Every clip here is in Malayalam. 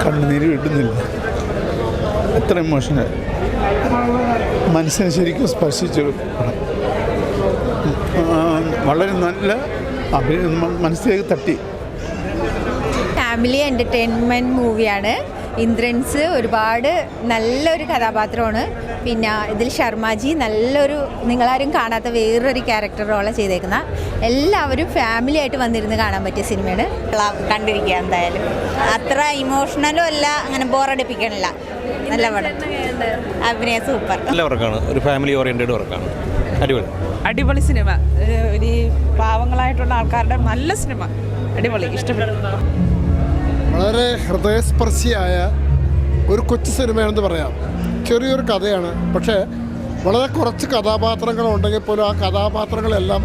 കണ്ണുനീര് കിട്ടുന്നില്ല. അത്ര ഇമോഷണൽ, മനസ്സിനെ ശരിക്കും സ്പർശിച്ചൊരു പടം. വളരെ നല്ല മനസ്സിലേക്ക് തട്ടി. ഫാമിലി എൻ്റർടൈൻമെൻറ്റ് മൂവിയാണ്. ഇന്ദ്രൻസ് ഒരുപാട് നല്ലൊരു കഥാപാത്രമാണ്. പിന്നെ ഇതിൽ ശർമാജി നല്ലൊരു, നിങ്ങളാരും കാണാത്ത വേറൊരു ക്യാരക്ടർ റോളാണ് ചെയ്തേക്കുന്ന. എല്ലാവരും ഫാമിലി ആയിട്ട് വന്നിരുന്ന് കാണാൻ പറ്റിയ സിനിമയാണ്. കണ്ടിരിക്കുക എന്തായാലും. അത്ര ഇമോഷണലും അല്ല, അങ്ങനെ ബോറടിപ്പിക്കണില്ല. നല്ല പടം, അഭിനയം സൂപ്പർ. നല്ല വർക്കാണ്, ഒരു ഫാമിലി ഓറിയൻറ്റഡ് വർക്കാണ്. അടിപൊളി അടിപൊളി സിനിമ. ഈ പാവങ്ങളായിട്ടുള്ള ആൾക്കാരുടെ നല്ല സിനിമ, അടിപൊളി, ഇഷ്ടപ്പെട്ടു. വളരെ ഹൃദയസ്പർശിയായ ഒരു കൊച്ചു സിനിമയാണെന്ന് പറയാം. ചെറിയൊരു കഥയാണ്, പക്ഷേ വളരെ കുറച്ച് കഥാപാത്രങ്ങളുണ്ടെങ്കിൽ പോലും ആ കഥാപാത്രങ്ങളെല്ലാം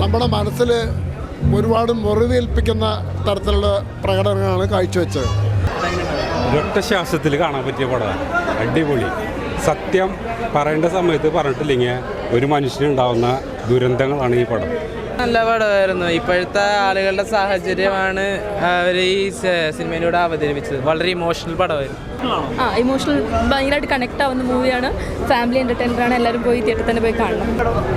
നമ്മുടെ മനസ്സിൽ ഒരുപാട് മുറിവേൽപ്പിക്കുന്ന തരത്തിലുള്ള പ്രകടനങ്ങളാണ് കാഴ്ചവെച്ചത്. ഒറ്റശ്വാസത്തിൽ കാണാൻ പറ്റിയ പടമാണ്. അടിപൊളി. സത്യം പറയേണ്ട സമയത്ത് പറഞ്ഞിട്ടില്ലെങ്കിൽ ഒരു മനുഷ്യനുണ്ടാവുന്ന ദുരന്തങ്ങളാണ് ഈ പടം. നല്ല പടമായിരുന്നു. ഇപ്പോഴത്തെ ആളുകളുടെ സാഹചര്യമാണ് അവർ ഈ സിനിമയിലൂടെ അവതരിപ്പിച്ചത്. വളരെ ഇമോഷണൽ പടമായിരുന്നു. ഇമോഷണൽ, ഭയങ്കരമായിട്ട് കണക്ട് ആവുന്ന മൂവിയാണ്. ഫാമിലി എൻ്റർടൈനറാണ്. എല്ലാവരും പോയി തിയേറ്ററിൽ തന്നെ പോയി കാണണം.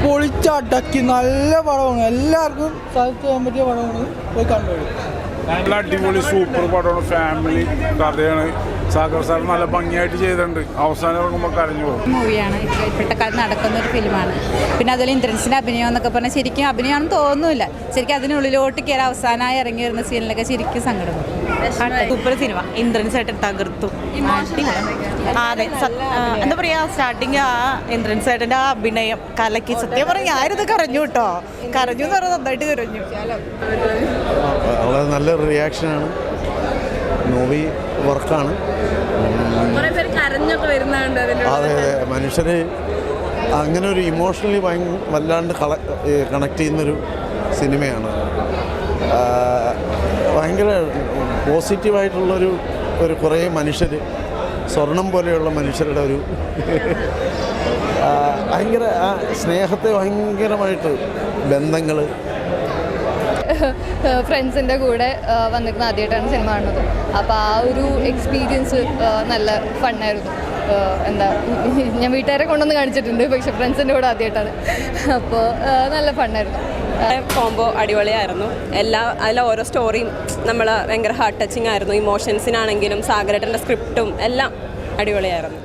പൊളിച്ചടക്കി നല്ല പടമാണ്. എല്ലാവർക്കും സാധിക്കാൻ പറ്റിയ പടമാണ്. പോയി കണ്ടുപോയി. നല്ല അടിപൊളി സൂപ്പർ പടമാണ്. ഫാമിലി കഥയാണ്. സാഗർ സാർ നല്ല ഭംഗിയായിട്ട് ചെയ്തിട്ടുണ്ട്. അവസാനം ഇറങ്ങുമ്പോൾ കരഞ്ഞു പോകും. മൂവിയാണ്. ഇപ്പോഴത്തെ കാലത്ത് നടക്കുന്ന ഒരു ഫിലിമാണ്. പിന്നെ അതുപോലെ ഇന്ദ്രൻസിൻ്റെ അഭിനയം എന്നൊക്കെ പറഞ്ഞാൽ ശരിക്കും അഭിനയമാണെന്ന് തോന്നുന്നില്ല. ശരിക്കും അതിനുള്ളിലോട്ട് കയറി അവസാനമായി ഇറങ്ങി വരുന്ന സീനിലൊക്കെ ശരിക്കും സങ്കടം. Super cinema. ഇന്ദ്രൻസ് ആയിട്ട് തകർത്തു. അതെ, എന്താ പറയാ, സ്റ്റാർട്ടിങ് ആ ഇന്ദ്രൻസ് ആയിട്ടിൻ്റെ ആ അഭിനയം കലക്കി. സത്യം പറഞ്ഞ ആരും കരഞ്ഞു കേട്ടോ. കരഞ്ഞു എന്ന് പറഞ്ഞാൽ നന്നായിട്ട് കരഞ്ഞു. വളരെ നല്ല റിയാക്ഷനാണ്. മൂവി വർക്കാണ്. അതെ, മനുഷ്യരെ അങ്ങനെ ഒരു ഇമോഷണലി വല്ലാണ്ട് കണക്ട് ചെയ്യുന്നൊരു സിനിമയാണ്. ഭയങ്കര പോസിറ്റീവായിട്ടുള്ളൊരു കുറേ മനുഷ്യർ, സ്വർണം പോലെയുള്ള മനുഷ്യരുടെ ഒരു ഭയങ്കര സ്നേഹത്തെ ഭയങ്കരമായിട്ട് ബന്ധങ്ങൾ. ഫ്രണ്ട്സിൻ്റെ കൂടെ വന്നിരുന്ന ആദ്യമായിട്ടാണ് സിനിമ കാണുന്നത്. അപ്പോൾ ആ ഒരു എക്സ്പീരിയൻസ് നല്ല ഫണ്ണായിരുന്നു. എന്താ, ഞാൻ വീട്ടുകാരെ കൊണ്ടൊന്ന് കാണിച്ചിട്ടുണ്ട്, പക്ഷെ ഫ്രണ്ട്സിൻ്റെ കൂടെ ആദ്യമായിട്ടാണ്. അപ്പോൾ നല്ല ഫണ്ണായിരുന്നു. കോംബോ അടിപൊളിയായിരുന്നു. അതിലെ ഓരോ സ്റ്റോറിയും നമ്മൾ ഭയങ്കര ഹാർട്ട് ടച്ചിങ് ആയിരുന്നു. ഇമോഷൻസിനാണെങ്കിലും സാഗരേട്ടൻ്റെ സ്ക്രിപ്റ്റും എല്ലാം അടിപൊളിയായിരുന്നു.